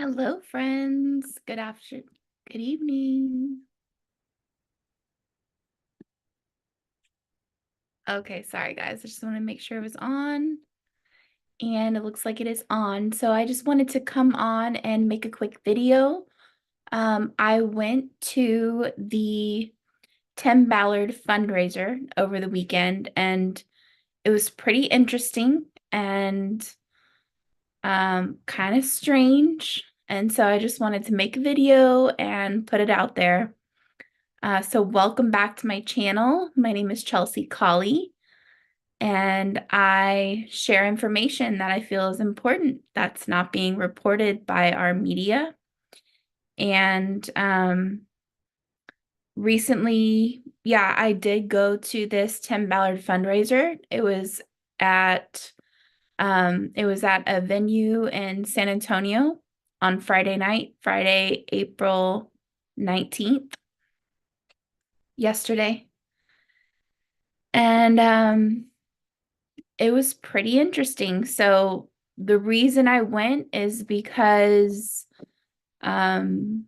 Hello, friends. Good evening. Okay, sorry guys. I just want to make sure it was on. And it looks like it is on. So I just wanted to come on and make a quick video. I went to the Tim Ballard fundraiser over the weekend, and it was pretty interesting and kind of strange. And so I just wanted to make a video and put it out there. So welcome back to my channel. My name is Chelsea Colley, and I share information that I feel is important that's not being reported by our media. And recently, yeah, I did go to this Tim Ballard fundraiser. It was at a venue in San Antonio on Friday night, Friday, April 19th, yesterday. And it was pretty interesting. So the reason I went is because um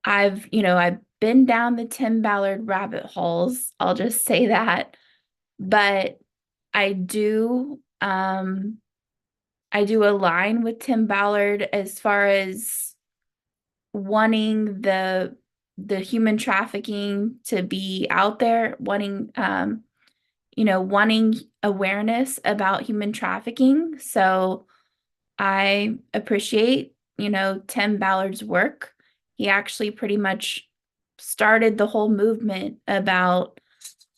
I've been down the Tim Ballard rabbit holes. I'll just say that. But I do um I do align with Tim Ballard as far as wanting the human trafficking to be out there, wanting awareness about human trafficking. So I appreciate, Tim Ballard's work. He actually pretty much started the whole movement about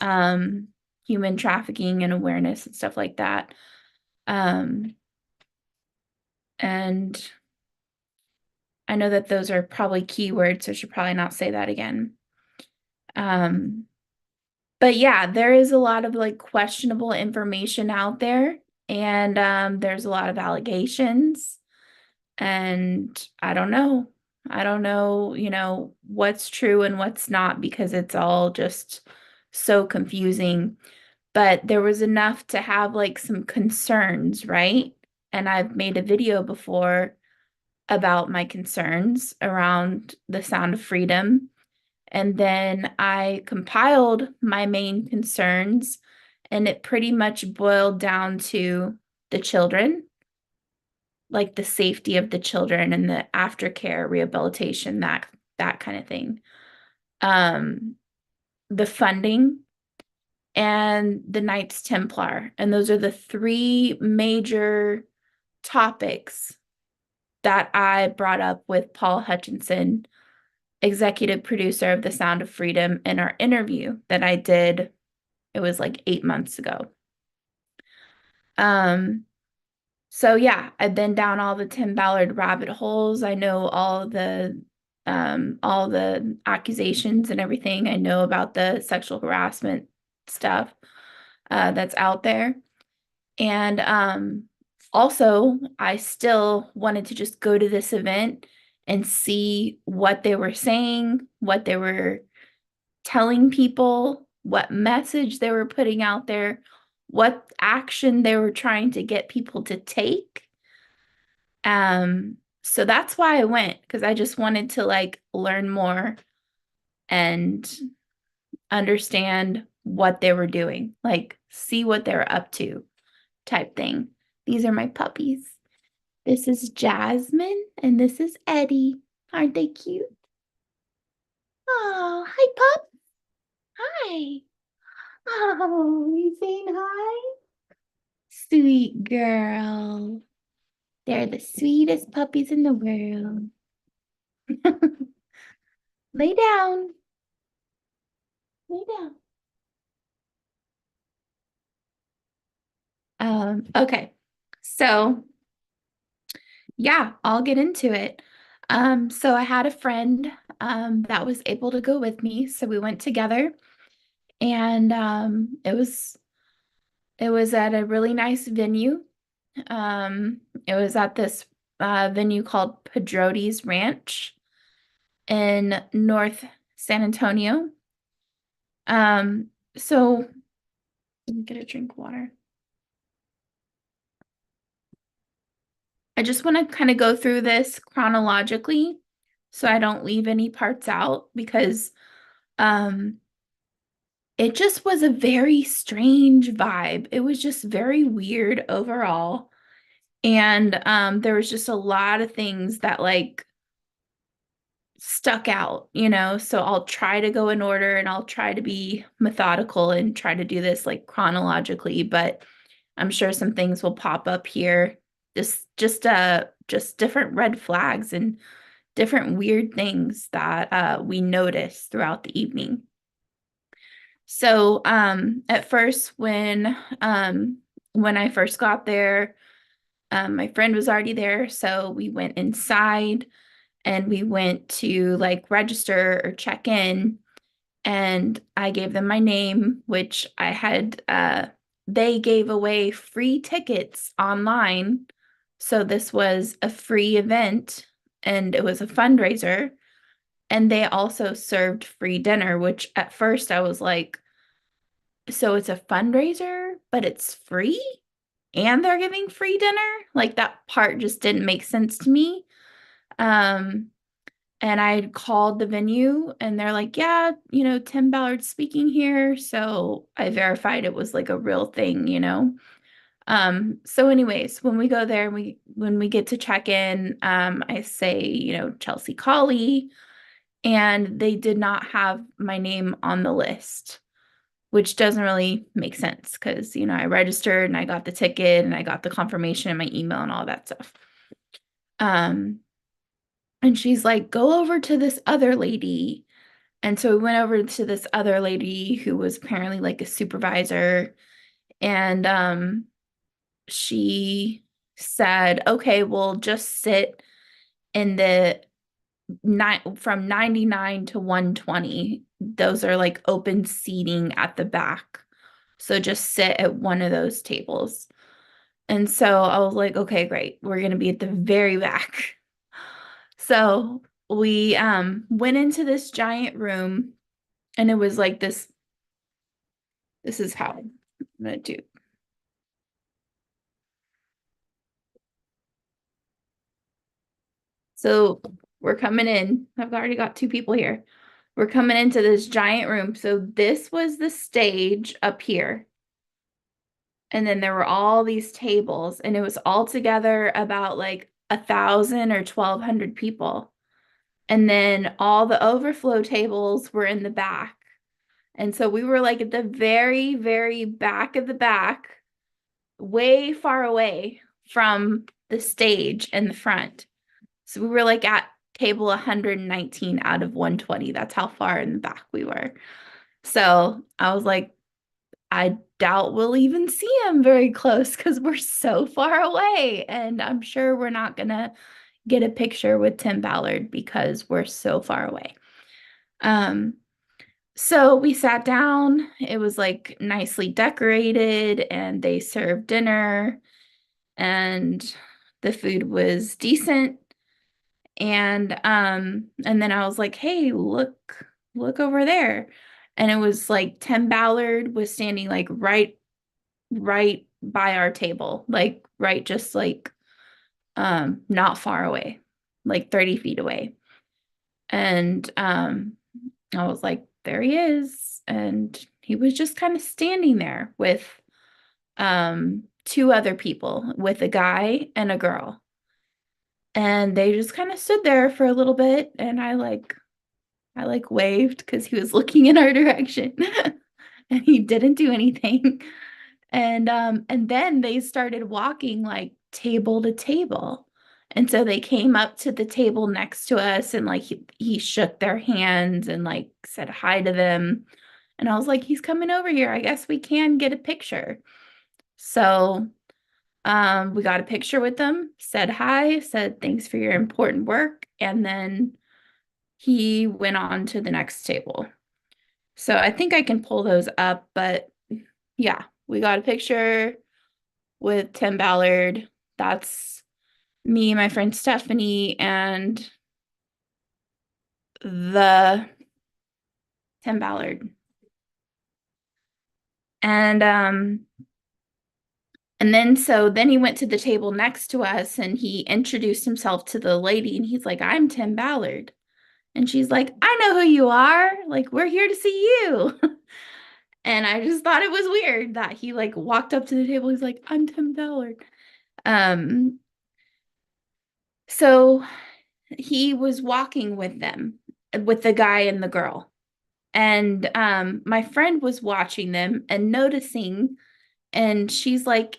human trafficking and awareness and stuff like that. And I know that those are probably keywords, so I should probably not say that again. But yeah, there is a lot of like questionable information out there, and there's a lot of allegations, and I don't know. I don't know, what's true and what's not because it's all just so confusing. But there was enough to have like some concerns, right? And I've made a video before about my concerns around the sound of freedom. And then I compiled my main concerns, and it pretty much boiled down to the children, like the safety of the children and the aftercare rehabilitation, that kind of thing. Um, the funding and the Knights Templar. And those are the three major topics that I brought up with Paul Hutchinson, executive producer of The Sound of Freedom, in our interview that I did. It was like 8 months ago. So yeah, I've been down all the Tim Ballard rabbit holes. I know all the accusations and everything. I know about the sexual harassment stuff that's out there. And also, I still wanted to just go to this event and see what they were saying, what they were telling people, what message they were putting out there, what action they were trying to get people to take. So that's why I went, because I just wanted to like learn more and understand what they were doing, like see what they were up to type thing. These are my puppies. This is Jasmine and this is Eddie. Aren't they cute? Oh, hi, pup. Hi. Oh, you saying hi? Sweet girl. They're the sweetest puppies in the world. Lay down. Lay down. Okay. So yeah, I'll get into it. So I had a friend that was able to go with me. So we went together, and it was at a really nice venue. It was at this venue called Padrotes Ranch in North San Antonio. So let me get a drink of water. I just want to kind of go through this chronologically so I don't leave any parts out because um it just was a very strange vibe. It was just very weird overall. And there was just a lot of things that like stuck out, so I'll try to go in order and I'll try to be methodical and try to do this like chronologically, but I'm sure some things will pop up here. Just different red flags and different weird things that we noticed throughout the evening. So at first when I first got there, my friend was already there, so we went inside and we went to like register or check in, and I gave them my name, which I had they gave away free tickets online. So this was a free event and it was a fundraiser, and they also served free dinner, which at first I was like, so it's a fundraiser, but it's free and they're giving free dinner? Like that part just didn't make sense to me. Um, and I called the venue and they're like, yeah, Tim Ballard speaking here. So I verified it was like a real thing. So anyways, when we go there, when we get to check in, I say, Chelsea Colley, and they did not have my name on the list, which doesn't really make sense because, I registered and I got the ticket and I got the confirmation in my email and all that stuff. Um, and she's like, go over to this other lady. And so we went over to this other lady who was apparently like a supervisor. And she said, okay, we'll just sit in the from 99 to 120. Those are like open seating at the back. So just sit at one of those tables. And so I was like, okay, great. We're going to be at the very back. So we went into this giant room, and it was like this is how I'm going to do. So we're coming in. I've already got two people here. We're coming into this giant room. So this was the stage up here. And then there were all these tables, and it was all together about like 1,000 or 1,200 people. And then all the overflow tables were in the back. And so we were like at the very, very back of the back, way far away from the stage in the front. So we were like at table 119 out of 120. That's how far in the back we were. So I was like, I doubt we'll even see him very close because we're so far away. And I'm sure we're not going to get a picture with Tim Ballard because we're so far away. So we sat down. It was like nicely decorated and they served dinner and the food was decent. And then I was like, "Hey, look over there." And it was like Tim Ballard was standing like right by our table, like right just like not far away, like 30 feet away. And I was like, there he is. And he was just kind of standing there with two other people, with a guy and a girl. And they just kind of stood there for a little bit, and I like waved because he was looking in our direction. And he didn't do anything. And then they started walking like table to table. And so they came up to the table next to us, and like he shook their hands and like said hi to them. And I was like, he's coming over here. I guess we can get a picture. So we got a picture with them, said hi, said thanks for your important work, and then he went on to the next table. So I think I can pull those up, but yeah, we got a picture with Tim Ballard. That's me, my friend Stephanie, and the Tim Ballard. And And then he went to the table next to us and he introduced himself to the lady and he's like, "I'm Tim Ballard." And she's like, "I know who you are. Like, we're here to see you." And I just thought it was weird that he like walked up to the table. He's like, "I'm Tim Ballard." Um, so he was walking with them, with the guy and the girl. And my friend was watching them and noticing, and she's like,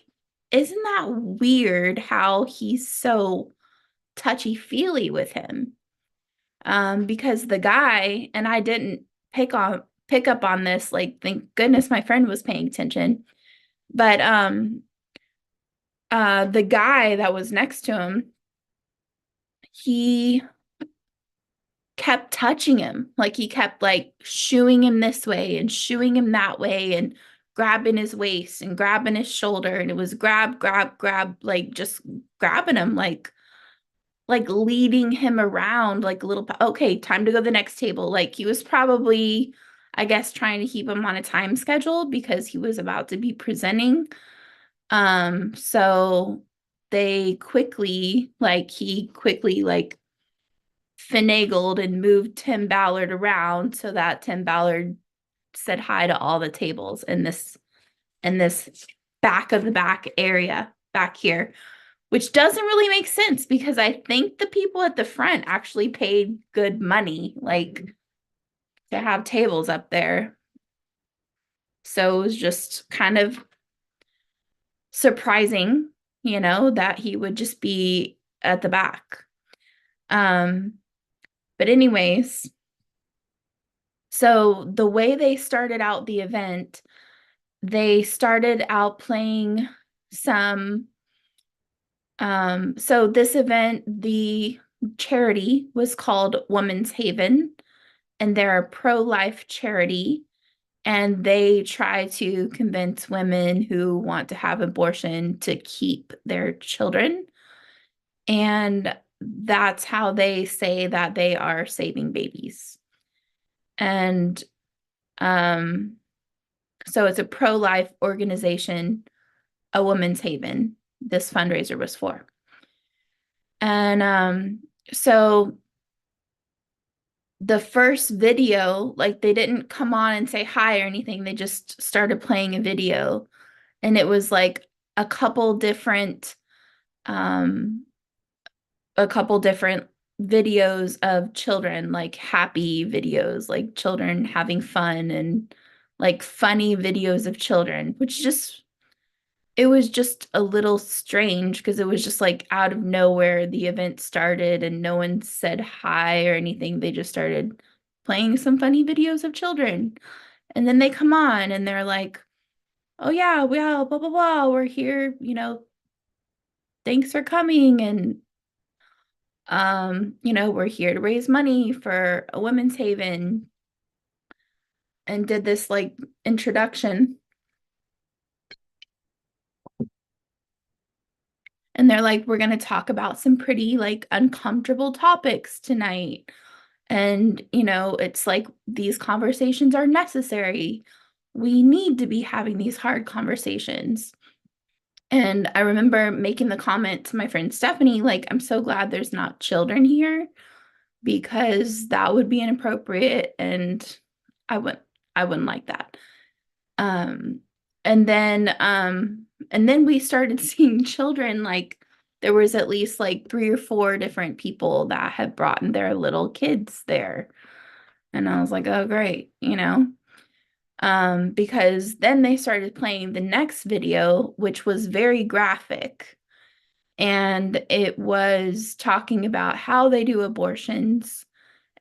"Isn't that weird how he's so touchy-feely with him?" Because the guy, and I didn't pick up on this, like, thank goodness my friend was paying attention. But the guy that was next to him, he kept touching him. Like he kept like shooing him this way and shooing him that way and grabbing his waist and grabbing his shoulder. And it was grab, grab, grab, like just grabbing him, like leading him around like a little, okay, time to go to the next table. Like he was probably, I guess, trying to keep him on a time schedule because he was about to be presenting. So he quickly like finagled and moved Tim Ballard around so that Tim Ballard said hi to all the tables in this back of the back area back here, which doesn't really make sense because I think the people at the front actually paid good money, like to have tables up there. So it was just kind of surprising, that he would just be at the back. But anyways, so the way they started out the event, they started out playing some so this event, the charity was called Women's Haven, and they're a pro-life charity, and they try to convince women who want to have abortion to keep their children. And that's how they say that they are saving babies. And so it's a pro-life organization, a Women's Haven, this fundraiser was for. And so the first video, like they didn't come on and say hi or anything. They just started playing a video. And it was like a couple different um videos of children, like happy videos, like children having fun and like funny videos of children, which just it was just a little strange because it was just like out of nowhere the event started and no one said hi or anything. They just started playing some funny videos of children. And then they come on and they're like, "Oh yeah, well, blah blah blah, we're here, thanks for coming." And we're here to raise money for a women's haven, and did this like introduction. And they're like, "We're going to talk about some pretty like uncomfortable topics tonight." And, it's like these conversations are necessary. We need to be having these hard conversations. And I remember making the comment to my friend Stephanie, like, "I'm so glad there's not children here because that would be inappropriate and I wouldn't I wouldn't like that." Um, and then we started seeing children, like there was at least like 3 or 4 different people that had brought in their little kids there. And I was like, "Oh, great," because then they started playing the next video, which was very graphic. And it was talking about how they do abortions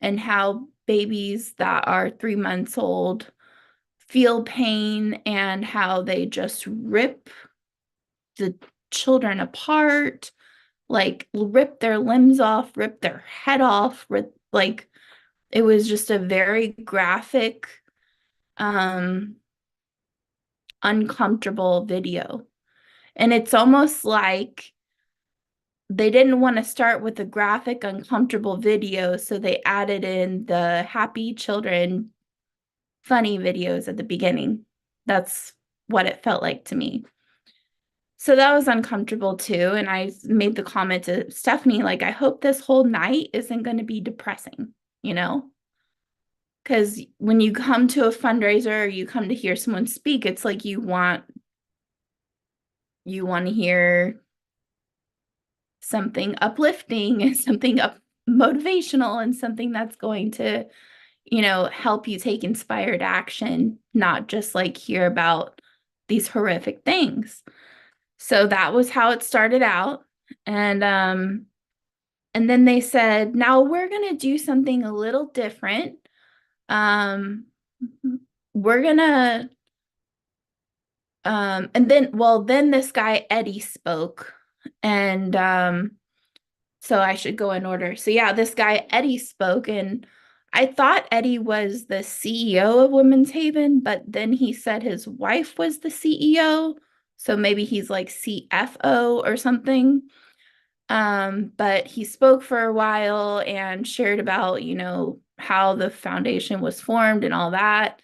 and how babies that are 3 months old feel pain and how they just rip the children apart, like rip their limbs off, rip their head off, like it was just a very graphic, um, uncomfortable video. And it's almost like they didn't want to start with a graphic, uncomfortable video, so they added in the happy children, funny videos at the beginning. That's what it felt like to me. So that was uncomfortable too. And I made the comment to Stephanie, like, I hope this whole night isn't going to be depressing, you know? Because when you come to a fundraiser or you come to hear someone speak, it's like you want to hear something uplifting and something motivational and something that's going to, help you take inspired action, not just like hear about these horrific things. So that was how it started out. And then they said, now we're going to do something a little different. Um, we're going to, and then this guy, Eddie, spoke. And so I should go in order. So yeah, this guy, Eddie, spoke. And I thought Eddie was the CEO of Women's Haven, but then he said his wife was the CEO. So maybe he's like CFO or something. But he spoke for a while and shared about, how the foundation was formed and all that,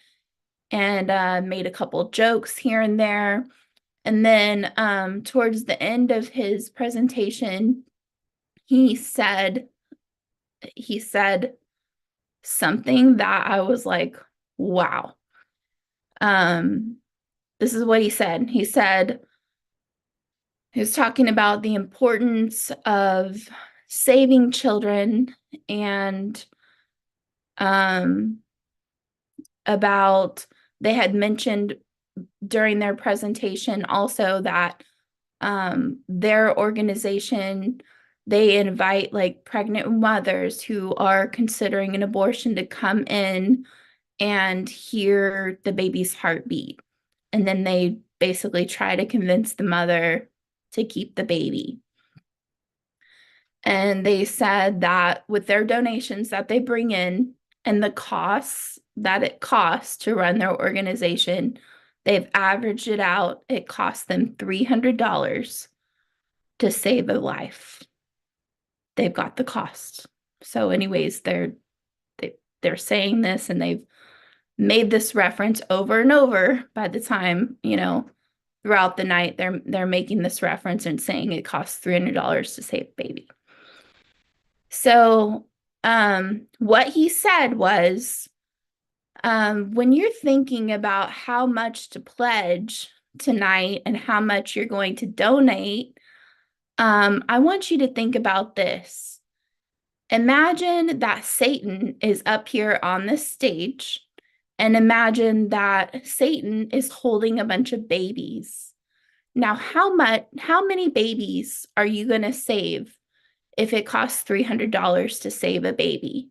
and made a couple jokes here and there. And then towards the end of his presentation, he said something that I was like, wow. This is what he said. He said, he was talking about the importance of saving children and about they had mentioned during their presentation also that their organization, they invite like pregnant mothers who are considering an abortion to come in and hear the baby's heartbeat. And then they basically try to convince the mother to keep the baby. And they said that with their donations that they bring in and the costs that it costs to run their organization, they've averaged it out. It costs them $300 to save a life. They've got the cost. So anyways, they're saying this, and they've made this reference over and over. By the time, throughout the night, they're making this reference and saying it costs $300 to save a baby. So what he said was, when you're thinking about how much to pledge tonight and how much you're going to donate, I want you to think about this. Imagine that Satan is up here on this stage, and imagine that Satan is holding a bunch of babies. Now, how many babies are you going to save if it costs $300 to save a baby?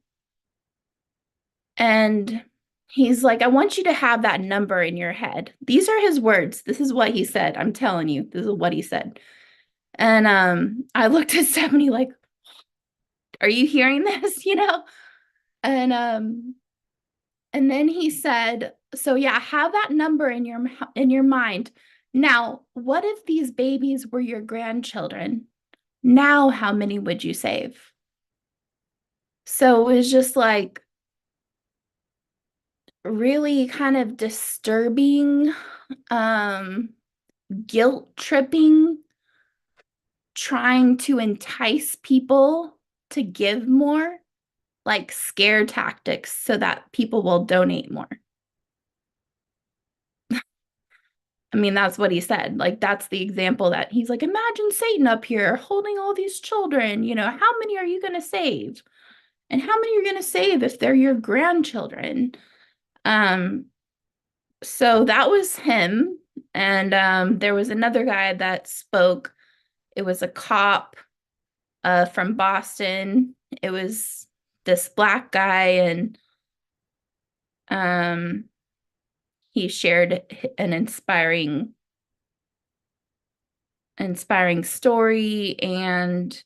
And he's like, I want you to have that number in your head. These are his words. This is what he said. I'm telling you, this is what he said. And I looked at Stephanie like, are you hearing this? And then he said, so yeah, have that number in your mind. Now, what if these babies were your grandchildren? Now, how many would you save? So it was just like really kind of disturbing, guilt tripping, trying to entice people to give more, like scare tactics so that people will donate more. I mean, that's what he said. Like, that's the example that he's like, imagine Satan up here holding all these children. How many are you going to save? And how many are you going to save if they're your grandchildren? So that was him. And there was another guy that spoke. It was a cop from Boston. It was this Black guy, and he shared an inspiring story, and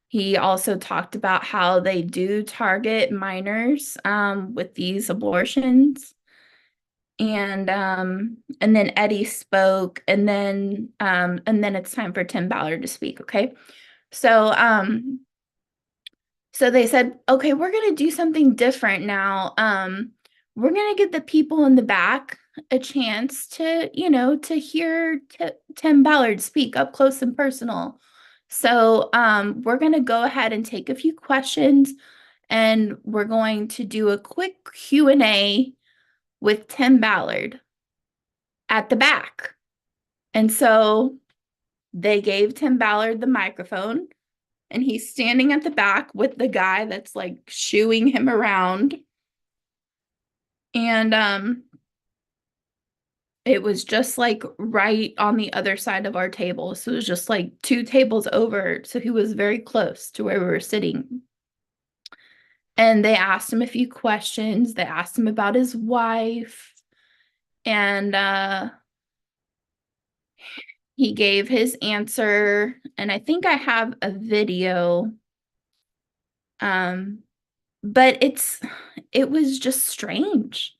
he also talked about how they do target minors with these abortions. And then Eddie spoke, and then it's time for Tim Ballard to speak. Okay. So so they said, okay, we're gonna do something different now. We're gonna get the people in the back a chance to, to hear Tim Ballard speak up close and personal. So we're going to go ahead and take a few questions, and we're going to do a quick Q&A with Tim Ballard at the back. And so they gave Tim Ballard the microphone, and he's standing at the back with the guy that's like shooing him around. And it was just like right on the other side of our table. So it was just like 2 tables over. So he was very close to where we were sitting. And they asked him a few questions. They asked him about his wife. And he gave his answer. And I think I have a video. But it was just strange.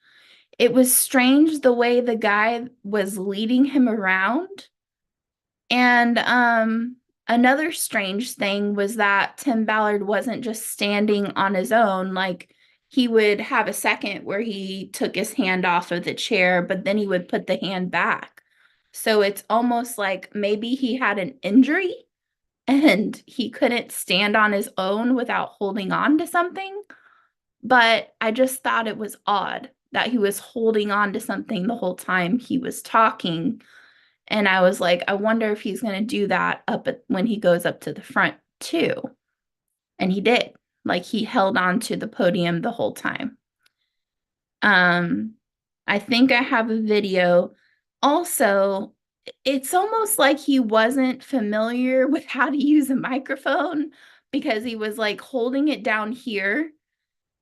It was strange the way the guy was leading him around. And another strange thing was that Tim Ballard wasn't just standing on his own. Like, he would have a second where he took his hand off of the chair, but then he would put the hand back. So it's almost like maybe he had an injury and he couldn't stand on his own without holding on to something. But I just thought it was odd that he was holding on to something the whole time he was talking. And I was like, I wonder if he's going to do that when he goes up to the front too. And he did. Like, he held on to the podium the whole time. I think I have a video. Also, it's almost like he wasn't familiar with how to use a microphone, because he was like holding it down here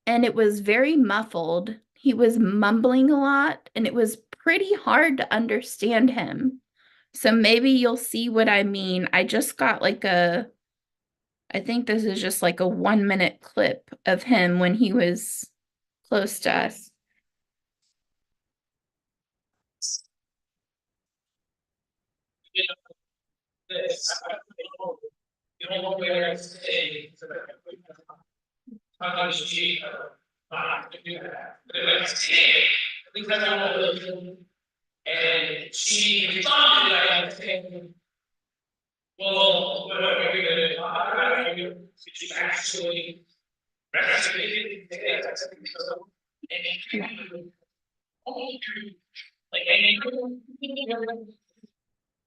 and it was very muffled. He was mumbling a lot and it was pretty hard to understand him. So maybe you'll see what I mean. I just got I think this is just like a 1-minute clip of him when he was close to us. And she responded by saying, well, she actually resonated.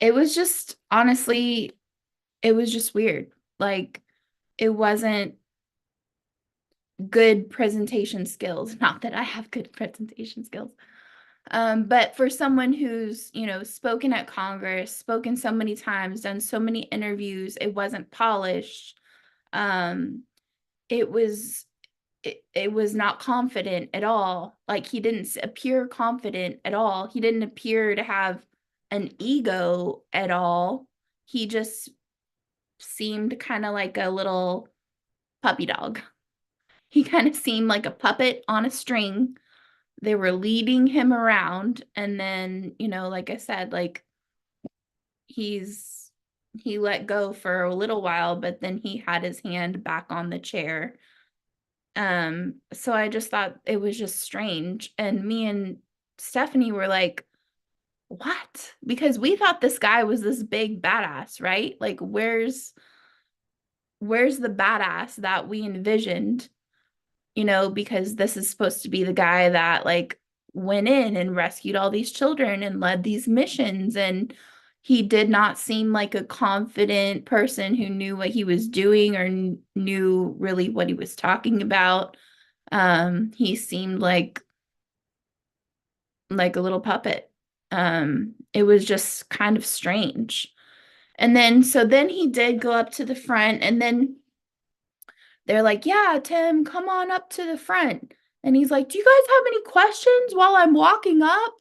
It was just, honestly, it was just weird. Like, it wasn't good presentation skills. Not that I have good presentation skills. But for someone who's, spoken at Congress, spoken so many times, done so many interviews, it wasn't polished. It was not confident at all. Like, he didn't appear confident at all. He didn't appear to have an ego at all. He just seemed kind of like a little puppy dog. He kind of seemed like a puppet on a string. They were leading him around, and then, like I said, like, he let go for a little while, but then he had his hand back on the chair. So I just thought it was just strange. And me and Stephanie were like, what? Because we thought this guy was this big badass, right? Like, where's the badass that we envisioned? Because this is supposed to be the guy that like went in and rescued all these children and led these missions. And he did not seem like a confident person who knew what he was doing or knew really what he was talking about. He seemed like a little puppet. It was just kind of strange. And then he did go up to the front, and then they're like, yeah, Tim, come on up to the front. And he's like, do you guys have any questions while I'm walking up?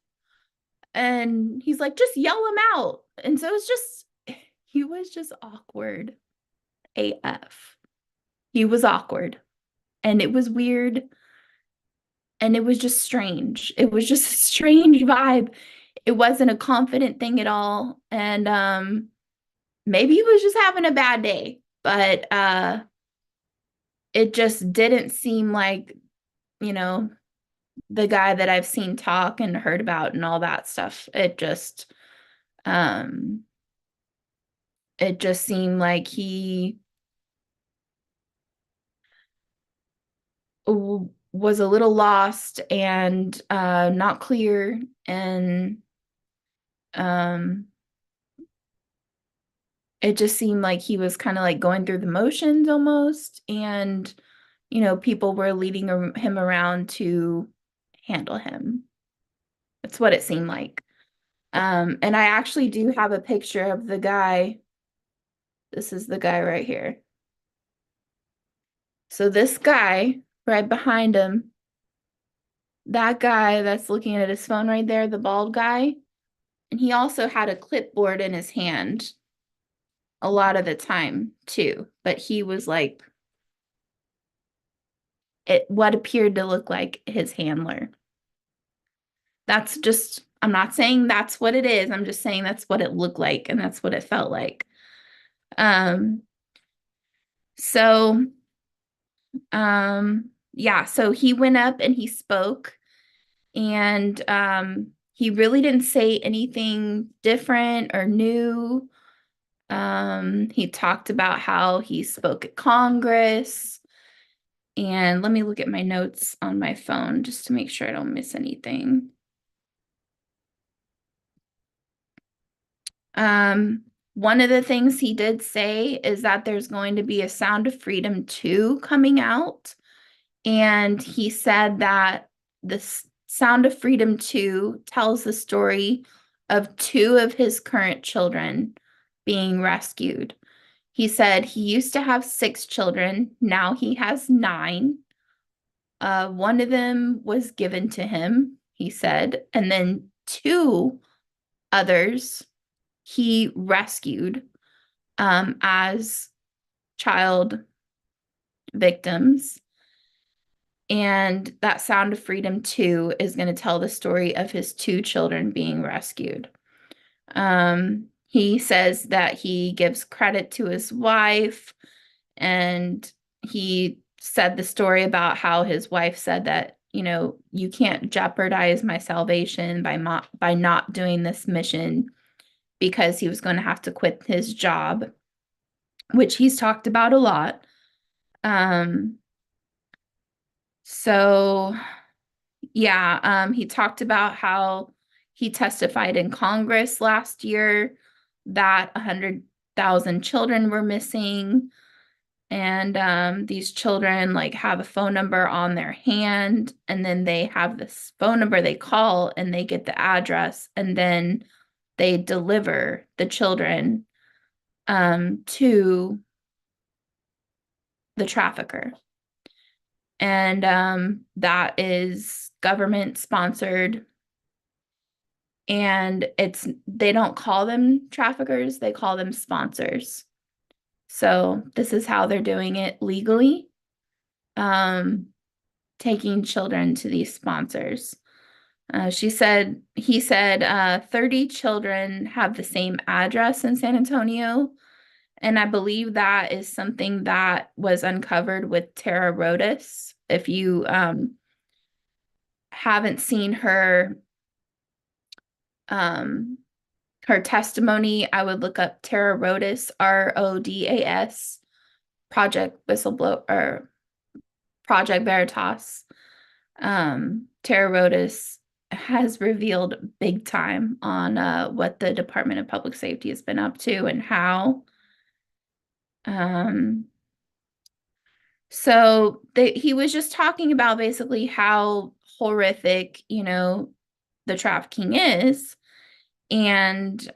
And he's like, just yell them out. And so he was just awkward AF. He was awkward. And it was weird. And it was just strange. It was just a strange vibe. It wasn't a confident thing at all. And maybe he was just having a bad day. But it just didn't seem like, you know, the guy that I've seen talk and heard about and all that stuff. Um it just seemed like he was a little lost and not clear, and um it just seemed like he was kind of like going through the motions almost, and people were leading him around to handle him. That's what it seemed like. And I actually do have a picture of the guy. This is the guy right here. So this guy right behind him, that guy that's looking at his phone right there, the bald guy, and he also had a clipboard in his hand a lot of the time too, but he was like what appeared to look like his handler. That's just, I'm not saying that's what it is. I'm just saying that's what it looked like and that's what it felt like. Um, so yeah, so he went up and he spoke, and he really didn't say anything different or new. He talked about how he spoke at Congress, and let me look at my notes on my phone just to make sure I don't miss anything. One of the things he did say is that there's going to be a Sound of Freedom 2 coming out. And he said that the Sound of Freedom 2 tells the story of two of his current children being rescued. He said he used to have 6 children. Now he has 9. One of them was given to him, he said, and then 2 others he rescued as child victims. And that Sound of Freedom 2 is going to tell the story of his 2 children being rescued. He says that he gives credit to his wife, and he said the story about how his wife said that, you can't jeopardize my salvation by not doing this mission, because he was going to have to quit his job, which he's talked about a lot. So yeah, he talked about how he testified in Congress last year that 100,000 children were missing, and these children like have a phone number on their hand, and then they have this phone number they call and they get the address, and then they deliver the children to the trafficker. And that is government sponsored, and they don't call them traffickers, they call them sponsors. So this is how they're doing it legally, taking children to these sponsors. He said 30 children have the same address in San Antonio. And I believe that is something that was uncovered with Tara Rodas. If you haven't seen her testimony, I would look up Tara Rodas, RODAS, Project Whistleblower, or Project Veritas. Tara Rodas has revealed big time on what the Department of Public Safety has been up to and how. So he was just talking about basically how horrific, the trafficking is, and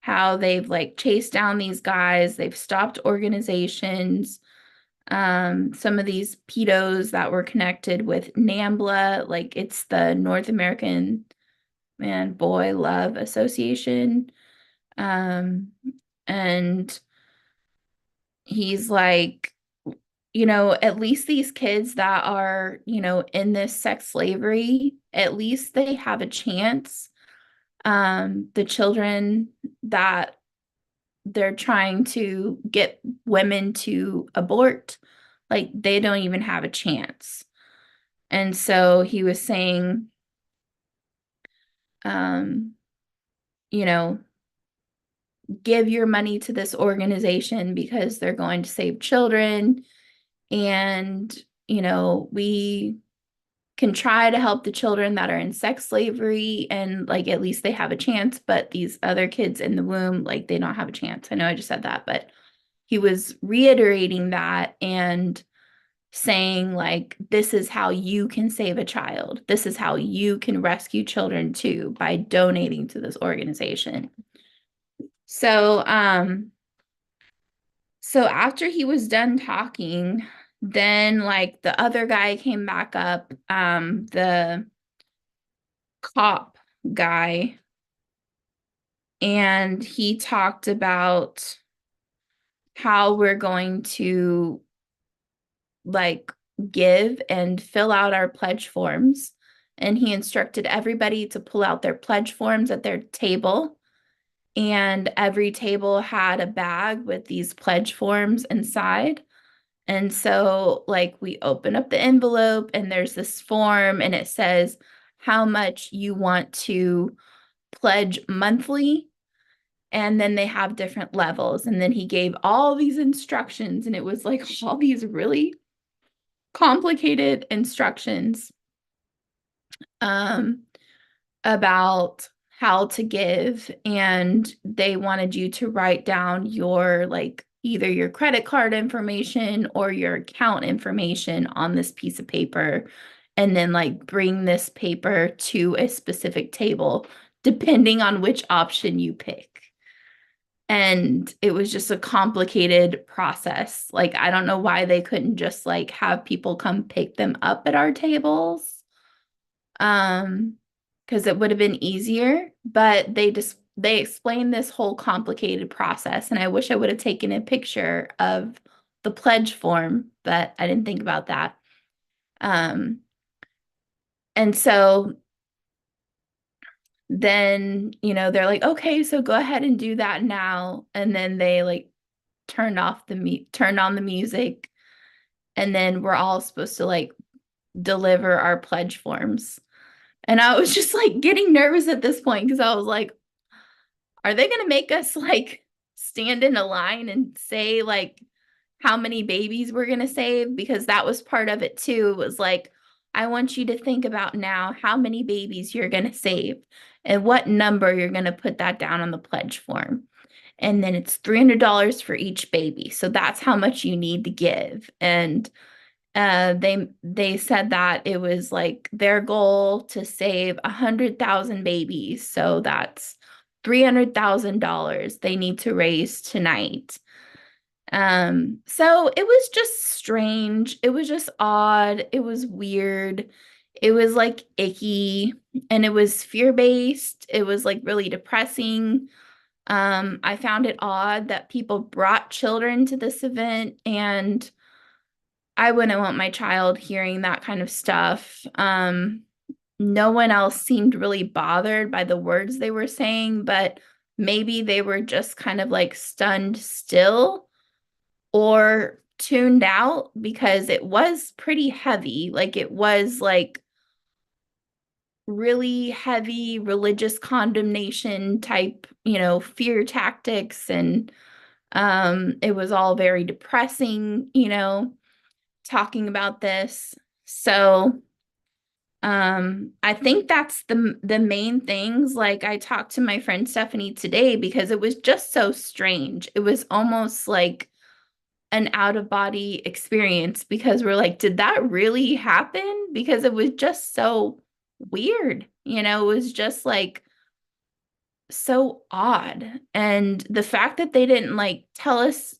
how they've like chased down these guys, they've stopped organizations. Some of these pedos that were connected with NAMBLA, like it's the North American Man Boy Love Association. And he's like, at least these kids that are, in this sex slavery, at least they have a chance. The children that they're trying to get women to abort, like they don't even have a chance. And so he was saying, um, you know, give your money to this organization because they're going to save children. And, we can try to help the children that are in sex slavery and like at least they have a chance, but these other kids in the womb, like they don't have a chance. I know I just said that, but he was reiterating that and saying like this is how you can save a child. This is how you can rescue children too by donating to this organization. So so after he was done talking, then like the other guy came back up, the cop guy, and he talked about how we're going to like give and fill out our pledge forms. And he instructed everybody to pull out their pledge forms at their table. And every table had a bag with these pledge forms inside. And so, like, we open up the envelope and there's this form and it says how much you want to pledge monthly. And then they have different levels. And then he gave all these instructions, and it was like all these really complicated instructions um, about how to give. And they wanted you to write down your, like, either your credit card information or your account information on this piece of paper. And then, like, bring this paper to a specific table, depending on which option you pick. And it was just a complicated process. Like, I don't know why they couldn't just like have people come pick them up at our tables. Because it would have been easier, but they explained this whole complicated process. And I wish I would have taken a picture of the pledge form, but I didn't think about that. Um, and so then, they're like, okay, so go ahead and do that now. And then they like turned on the music, and then we're all supposed to like deliver our pledge forms. And I was just like getting nervous at this point because I was like, are they going to make us like stand in a line and say like how many babies we're going to save? Because that was part of it too. It was like, I want you to think about now how many babies you're going to save and what number you're going to put that down on the pledge form. And then it's $300 for each baby. So that's how much you need to give. And they said that it was like their goal to save 100,000 babies. So that's $300,000 they need to raise tonight. So it was just strange. It was just odd. It was weird. It was like icky, and it was fear-based. It was like really depressing. I found it odd that people brought children to this event, and I wouldn't want my child hearing that kind of stuff. No one else seemed really bothered by the words they were saying, but maybe they were just kind of like stunned still or tuned out because it was pretty heavy. Like it was like really heavy religious condemnation type, fear tactics. And it was all very depressing, talking about this. So I think that's the main things. Like I talked to my friend Stephanie today because it was just so strange. It was almost like an out of body experience because we're like, did that really happen? Because it was just so weird. It was just like so odd. And the fact that they didn't like tell us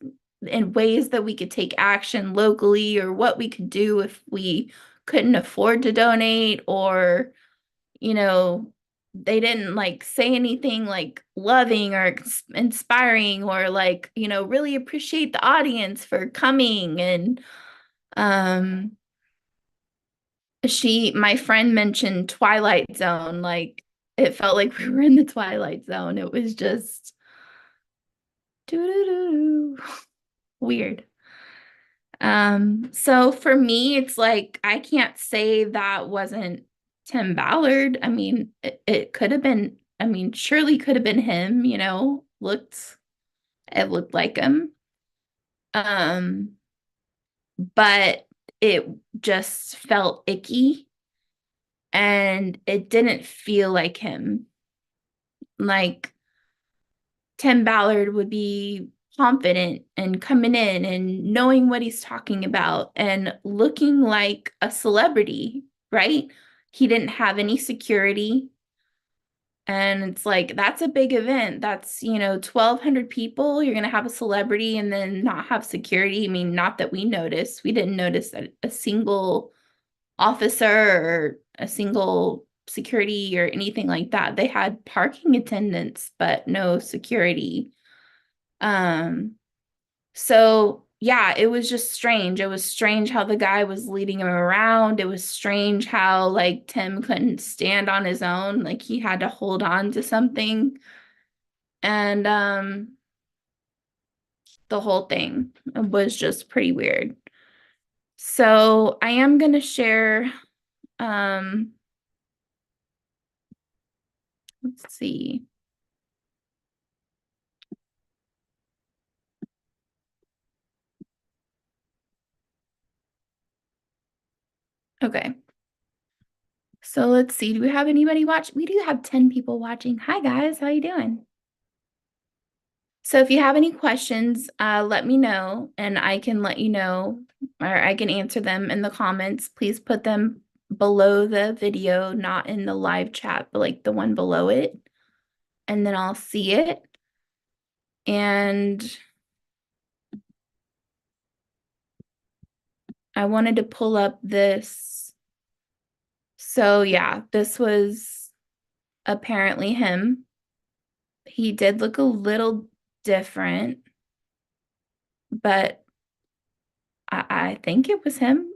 in ways that we could take action locally or what we could do if we couldn't afford to donate, or, they didn't like say anything like loving or inspiring or like, really appreciate the audience for coming. And um my friend mentioned Twilight Zone, like it felt like we were in the Twilight Zone. It was just doo-doo-doo. Weird. So for me, it's like I can't say that wasn't Tim Ballard. I mean, it could have been, I mean, surely could have been him, it looked like him. Um, but it just felt icky and it didn't feel like him. Like Tim Ballard would be confident and coming in and knowing what he's talking about and looking like a celebrity, right? He didn't have any security. And it's like, that's a big event. That's, 1,200 people. You're going to have a celebrity and then not have security. I mean, not that we noticed. We didn't notice that a single officer or a single security or anything like that. They had parking attendants, but no security. Um, so yeah, it was just strange. It was strange how the guy was leading him around. It was strange how like Tim couldn't stand on his own, like he had to hold on to something. And the whole thing was just pretty weird. So I am gonna share um let's see. Okay. So let's see. Do we have anybody watch? We do have 10 people watching. Hi guys, how you doing? So if you have any questions, let me know and I can let you know or I can answer them in the comments. Please put them below the video, not in the live chat, but like the one below it. And then I'll see it. And I wanted to pull up this. So yeah, this was apparently him. He did look a little different, but I think it was him.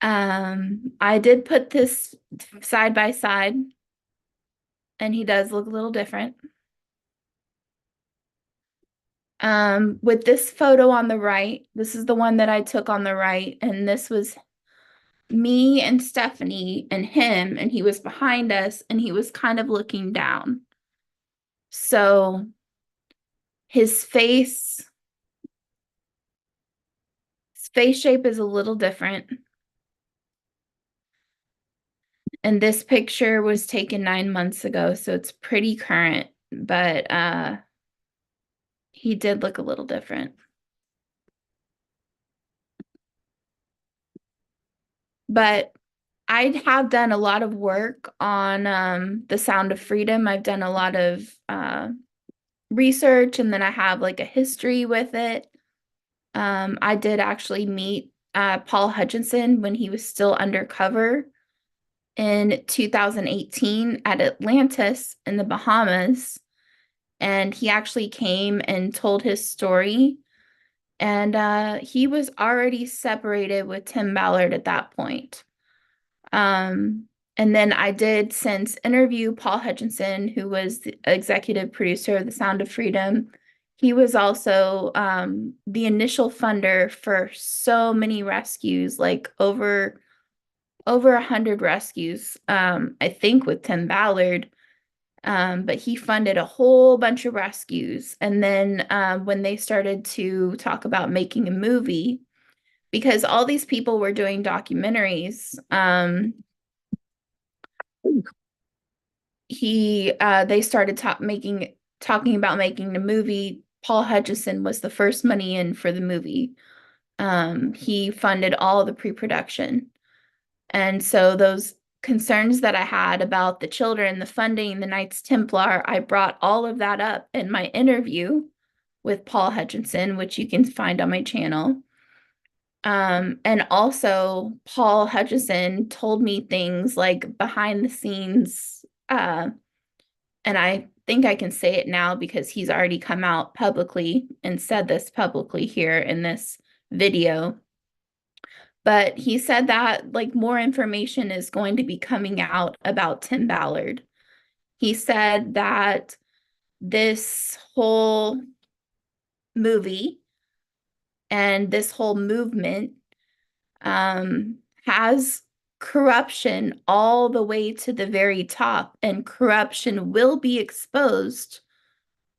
I did put this side by side, and he does look a little different. With this photo on the right, this is the one that I took on the right, and this was me and Stephanie and him, and he was behind us, and he was kind of looking down. So his face shape is a little different. And this picture was taken 9 months ago, so it's pretty current, but he did look a little different. But I have done a lot of work on The Sound of Freedom. I've done a lot of research, and then I have like a history with it. I did actually meet Paul Hutchinson when he was still undercover in 2018 at Atlantis in the Bahamas. And he actually came and told his story. And he was already separated with Tim Ballard at that point. And then I did since interview Paul Hutchinson, who was the executive producer of The Sound of Freedom. He was also the initial funder for so many rescues, like over 100 rescues, I think with Tim Ballard. But he funded a whole bunch of rescues. And then when they started to talk about making a movie, because all these people were doing documentaries, they started talking about making the movie. Paul Hutchison was the first money in for the movie. He funded all the pre-production. And so those concerns that I had about the children, the funding, the Knights Templar, I brought all of that up in my interview with Paul Hutchinson, which you can find on my channel. And also Paul Hutchison told me things like behind the scenes, and I think I can say it now because he's already come out publicly and said this publicly here in this video. But he said that like more information is going to be coming out about Tim Ballard. He said that this whole movie And this whole movement has corruption all the way to the very top, and corruption will be exposed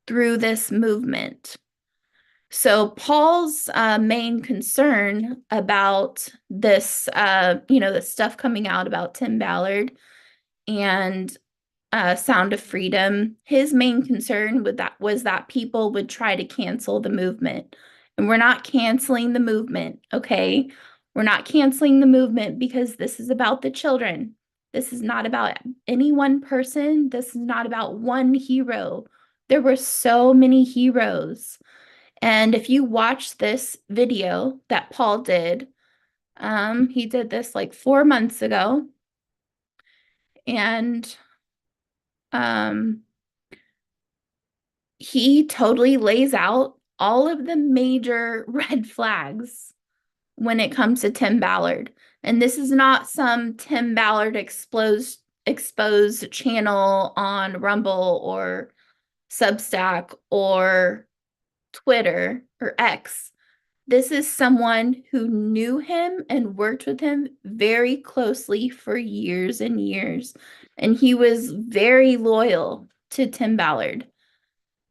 through this movement. So Paul's main concern about this, the stuff coming out about Tim Ballard and Sound of Freedom, his main concern with that was that people would try to cancel the movement. And we're not canceling the movement, okay? We're not canceling the movement because this is about the children. This is not about any one person. This is not about one hero. There were so many heroes. And if you watch this video that Paul did, he did this like 4 months ago. And he totally lays out all of the major red flags when it comes to Tim Ballard. And this is not some Tim Ballard exposed channel on Rumble or Substack or Twitter or X. This is someone who knew him and worked with him very closely for years and years. And he was very loyal to Tim Ballard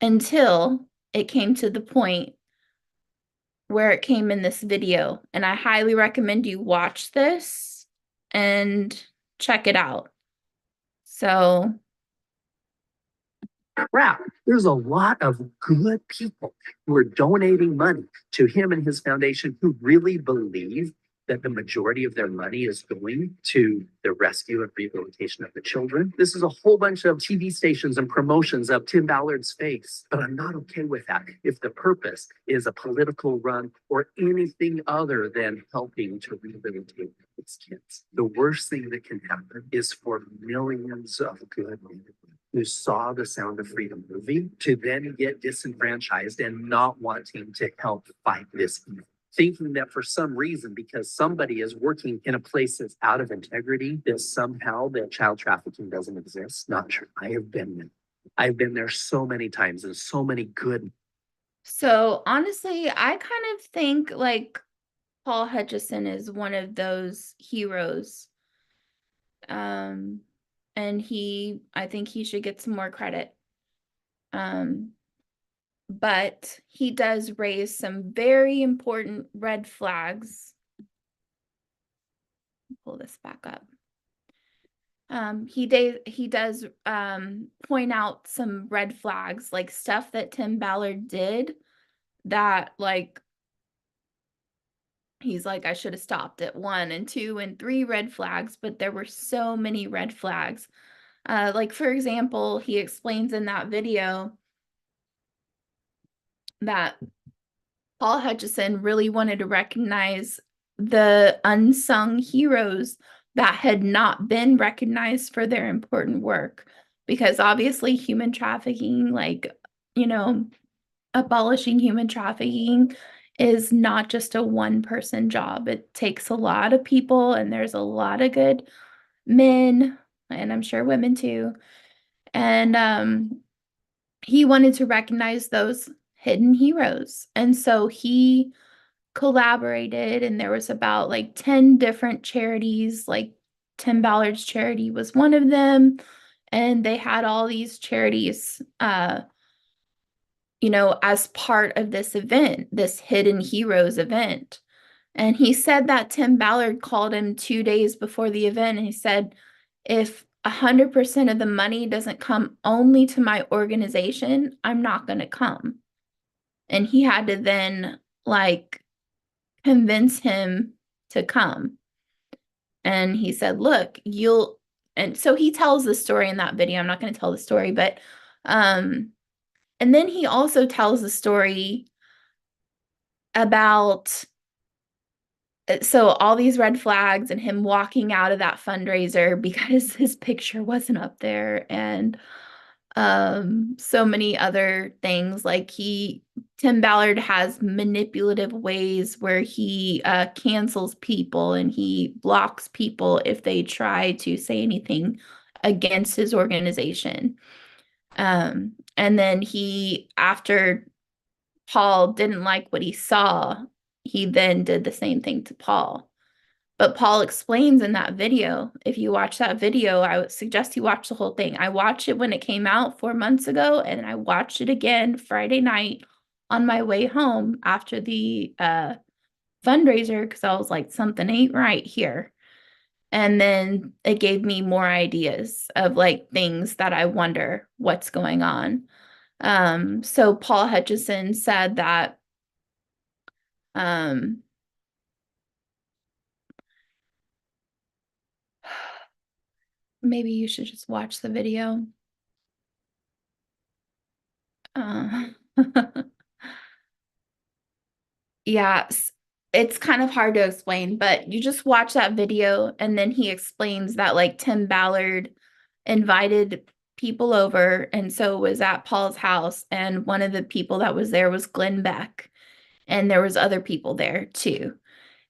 until it came to the point where it came in this video. And I highly recommend you watch this and check it out. So crap. There's a lot of good people who are donating money to him and his foundation who really believe that the majority of their money is going to the rescue and rehabilitation of the children. This is a whole bunch of TV stations and promotions of Tim Ballard's face, but I'm not okay with that if the purpose is a political run or anything other than helping to rehabilitate these kids. The worst thing that can happen is for millions of good people who saw the Sound of Freedom movie to then get disenfranchised and not wanting to help fight this evil. Thinking that for some reason, because somebody is working in a place that's out of integrity, that somehow that child trafficking doesn't exist. Not true. I have been there. I've been there so many times and so many good. So honestly, I kind of think like Paul Hutchison is one of those heroes. And I think he should get some more credit. But he does raise some very important red flags. Pull this back up. He does point out some red flags, like stuff that Tim Ballard did that like he's like, I should have stopped at 1 and 2 and 3 red flags, but there were so many red flags. Like for example, he explains in that video that Paul Hutchison really wanted to recognize the unsung heroes that had not been recognized for their important work. Because obviously human trafficking, like, abolishing human trafficking is not just a one-person job. It takes a lot of people, and there's a lot of good men, and I'm sure women too. And he wanted to recognize those hidden heroes. And so he collaborated, and there was about like 10 different charities, like Tim Ballard's charity was one of them. And they had all these charities, as part of this event, this Hidden Heroes event. And he said that Tim Ballard called him 2 days before the event, and he said, if 100% of the money doesn't come only to my organization, I'm not going to come. And he had to then like convince him to come. And he said, look, and so he tells the story in that video. I'm not going to tell the story, but and then he also tells the story about so all these red flags and him walking out of that fundraiser because his picture wasn't up there, and so many other things. Like Tim Ballard has manipulative ways where he cancels people and he blocks people if they try to say anything against his organization. And then after Paul didn't like what he saw he then did the same thing to Paul. But Paul explains in that video, if you watch that video, I would suggest you watch the whole thing. I watched it when it came out 4 months ago, and I watched it again Friday night on my way home after the fundraiser because I was like, something ain't right here. And then it gave me more ideas of like things that I wonder what's going on. So Paul Hutchison said that um, maybe you should just watch the video. Uh, yeah, it's kind of hard to explain, but you just watch that video and then he explains that like Tim Ballard invited people over and so was at Paul's house and one of the people that was there was Glenn Beck and there was other people there too.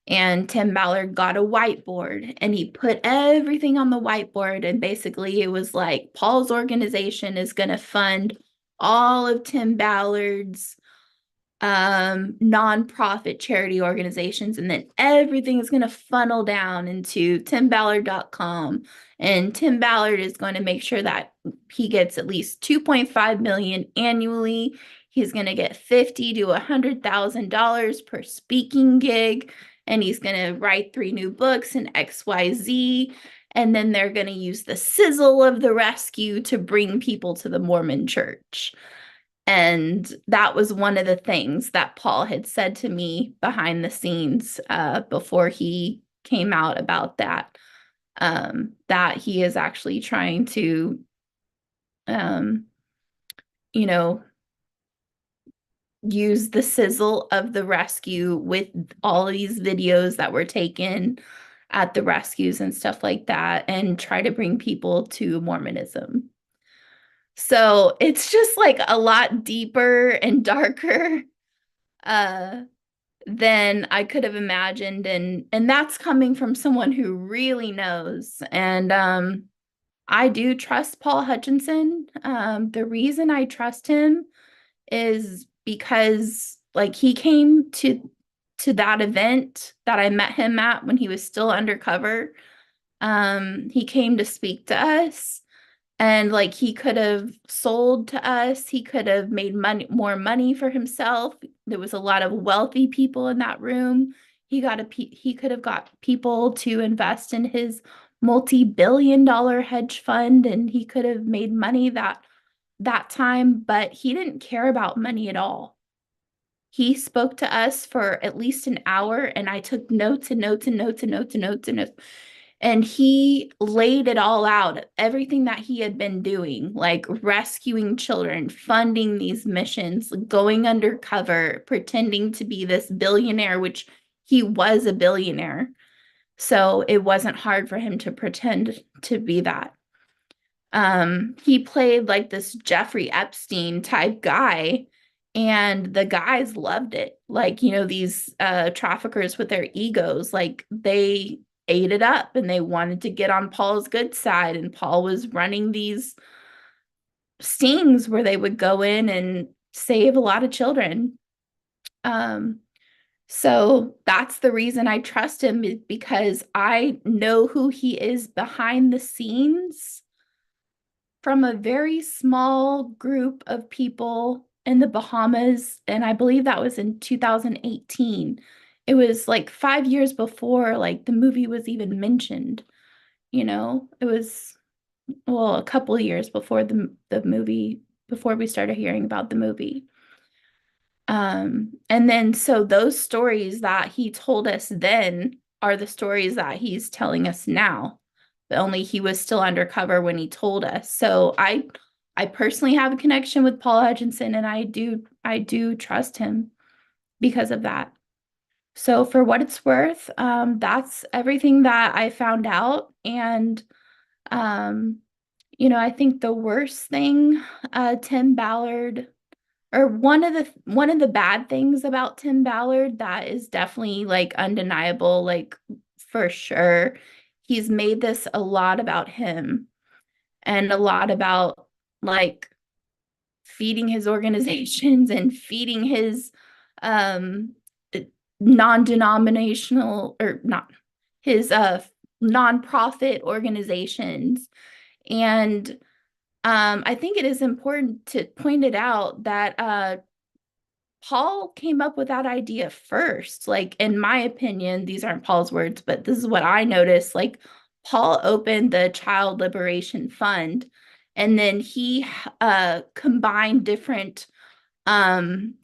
And Tim Ballard got a whiteboard and he put everything on the whiteboard and basically it was like Paul's organization is going to fund all of Tim Ballard's nonprofit charity organizations, and then everything is going to funnel down into timballard.com, and Tim Ballard is going to make sure that he gets at least 2.5 million annually. He's going to get 50 to $100,000 per speaking gig, and he's going to write 3 new books in XYZ. And then they're going to use the sizzle of the rescue to bring people to the Mormon church. And that was one of the things that Paul had said to me behind the scenes before he came out about that, that he is actually trying to, um, you know, use the sizzle of the rescue with all these videos that were taken at the rescues and stuff like that and try to bring people to Mormonism. So it's just like a lot deeper and darker uh than I could have imagined, and that's coming from someone who really knows. And I do trust Paul Hutchinson. The reason I trust him is because like he came to that event that I met him at when he was still undercover. He came to speak to us. And like he could have sold to us, he could have made more money for himself. There was a lot of wealthy people in that room. He could have got people to invest in his multi-billion-dollar hedge fund, and he could have made money that time, but he didn't care about money at all. He spoke to us for at least an hour, and I took notes and notes and notes and notes and notes and notes. And he laid it all out, everything that he had been doing, like rescuing children, funding these missions, going undercover, pretending to be this billionaire, which he was a billionaire. So it wasn't hard for him to pretend to be that. He played like this Jeffrey Epstein type guy, and the guys loved it. Like, these traffickers with their egos, like they ate it up and they wanted to get on Paul's good side. And Paul was running these stings where they would go in and save a lot of children. Um, so that's the reason I trust him, is because I know who he is behind the scenes from a very small group of people in the Bahamas. And I believe that was in 2018. It was like 5 years before like the movie was even mentioned. It was, well, a couple of years before the movie, before we started hearing about the movie. And then so those stories that he told us then are the stories that he's telling us now. But only he was still undercover when he told us. So I personally have a connection with Paul Hutchinson, and I do trust him because of that. So for what it's worth, that's everything that I found out. And I think the worst thing, Tim Ballard, or one of the bad things about Tim Ballard that is definitely like undeniable, like for sure, he's made this a lot about him and a lot about like feeding his organizations and feeding his um non-denominational or not his nonprofit organizations. And I think it is important to point it out that Paul came up with that idea first. Like, in my opinion, these aren't Paul's words, but this is what I noticed. Like, Paul opened the Child Liberation Fund, and then he combined different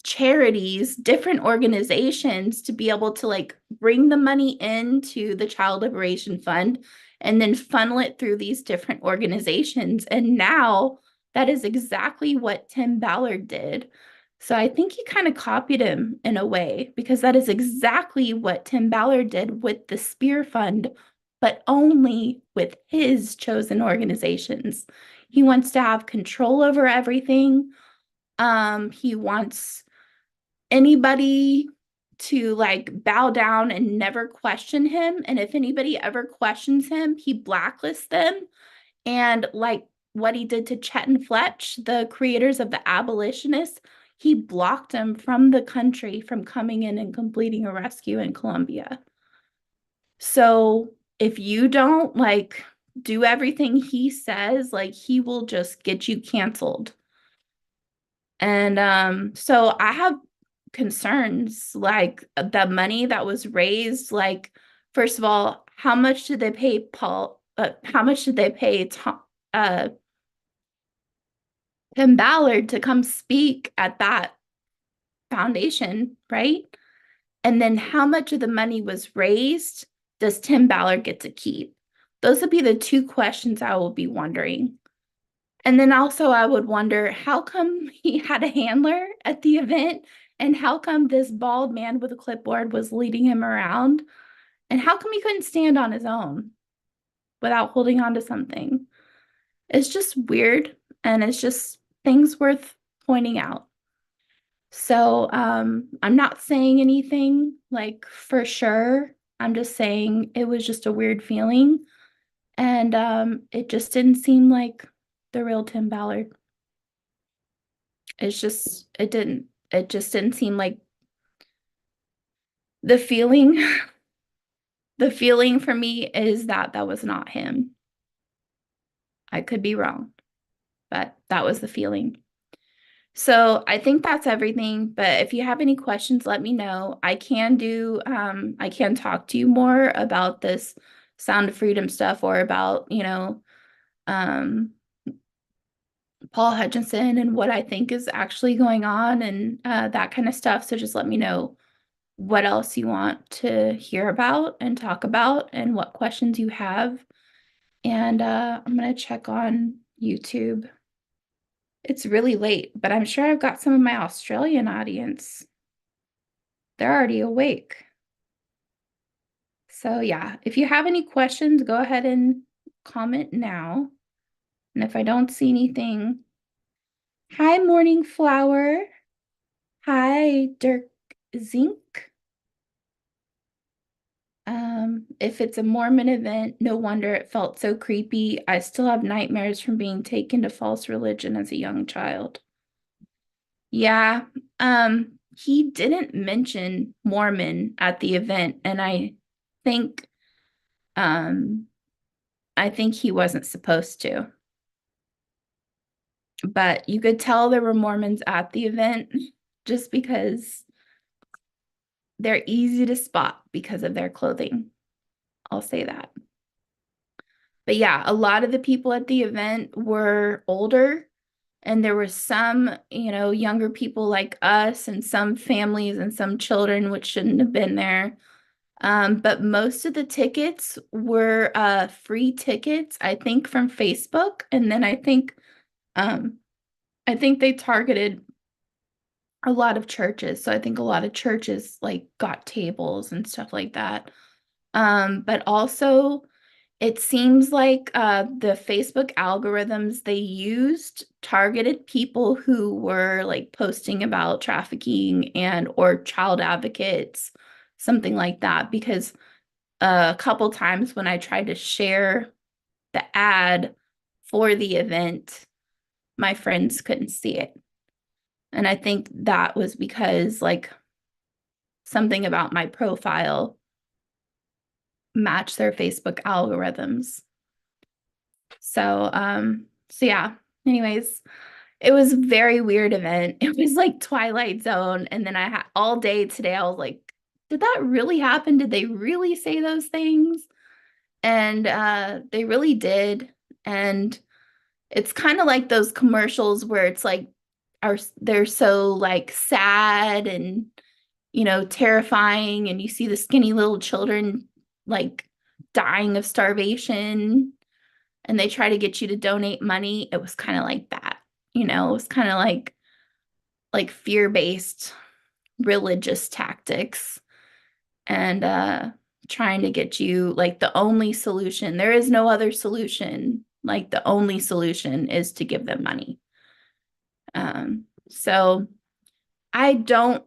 charities, different organizations to be able to like bring the money into the Child Liberation Fund and then funnel it through these different organizations. And now that is exactly what Tim Ballard did. So I think he kind of copied him in a way because that is exactly what Tim Ballard did with the Spear Fund, but only with his chosen organizations. He wants to have control over everything. He wants anybody to like bow down and never question him. And if anybody ever questions him, he blacklists them. And like what he did to Chet and Fletch, the creators of the abolitionists, he blocked them from the country from coming in and completing a rescue in Colombia. So if you don't like do everything he says, like he will just get you canceled. And so I have concerns like the money that was raised, like, first of all, how much did they pay Paul? How much did they pay Tim Ballard to come speak at that foundation, right? And then how much of the money was raised does Tim Ballard get to keep? Those would be the two questions I will be wondering. And then also I would wonder how come he had a handler at the event and how come this bald man with a clipboard was leading him around and how come he couldn't stand on his own without holding on to something? It's just weird and it's just things worth pointing out. So I'm not saying anything like for sure. I'm just saying it was just a weird feeling and it just didn't seem like the real Tim Ballard. It just didn't seem like the feeling. The feeling for me is that that was not him. I could be wrong, but that was the feeling. So I think that's everything. But if you have any questions, let me know. I can talk to you more about this Sound of Freedom stuff or about, um, Paul Hutchinson and what I think is actually going on and that kind of stuff. So just let me know what else you want to hear about and talk about and what questions you have. And I'm going to check on YouTube. It's really late, but I'm sure I've got some of my Australian audience. They're already awake. So yeah, if you have any questions, go ahead and comment now. And if I don't see anything, hi, Morning Flower. Hi, Dirk Zink. If it's a Mormon event, no wonder it felt so creepy. I still have nightmares from being taken to false religion as a young child. Yeah, he didn't mention Mormon at the event, and think, um, I think he wasn't supposed to. But you could tell there were Mormons at the event just because they're easy to spot because of their clothing. I'll say that. But yeah, a lot of the people at the event were older, and there were some, younger people like us, and some families and some children which shouldn't have been there. But most of the tickets were free tickets, I think, from Facebook, and then I think they targeted a lot of churches. So I think a lot of churches like got tables and stuff like that. But also it seems like the Facebook algorithms they used targeted people who were like posting about trafficking and or child advocates, something like that. Because a couple times when I tried to share the ad for the event, my friends couldn't see it. And I think that was because like something about my profile matched their Facebook algorithms. So yeah, anyways, it was a very weird event. It was like Twilight Zone. And then I had all day today, I was like, did that really happen? Did they really say those things? And they really did. And it's kind of like those commercials where it's like they're so like sad and terrifying, and you see the skinny little children like dying of starvation, and they try to get you to donate money. It was kind of like that. It was kind of like fear-based religious tactics, and trying to get you, like, the only solution. There is no other solution. Like, the only solution is to give them money. So I don't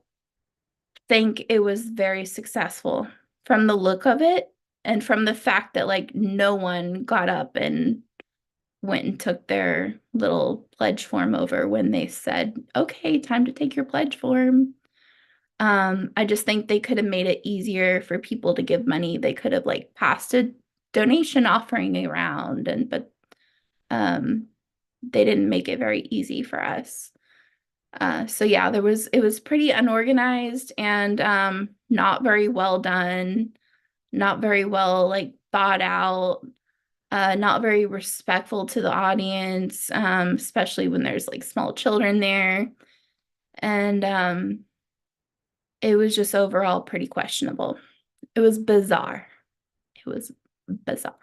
think it was very successful from the look of it, and from the fact that like no one got up and went and took their little pledge form over when they said, okay, time to take your pledge form. I just think they could have made it easier for people to give money. They could have like passed a donation offering around, but um, they didn't make it very easy for us. So yeah, it was pretty unorganized, and not very well done, not very well like thought out, not very respectful to the audience, especially when there's like small children there. And it was just overall pretty questionable. It was bizarre. It was bizarre.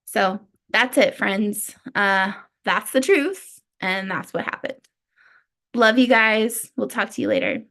So that's it, friends. That's the truth, and that's what happened. Love you guys. We'll talk to you later.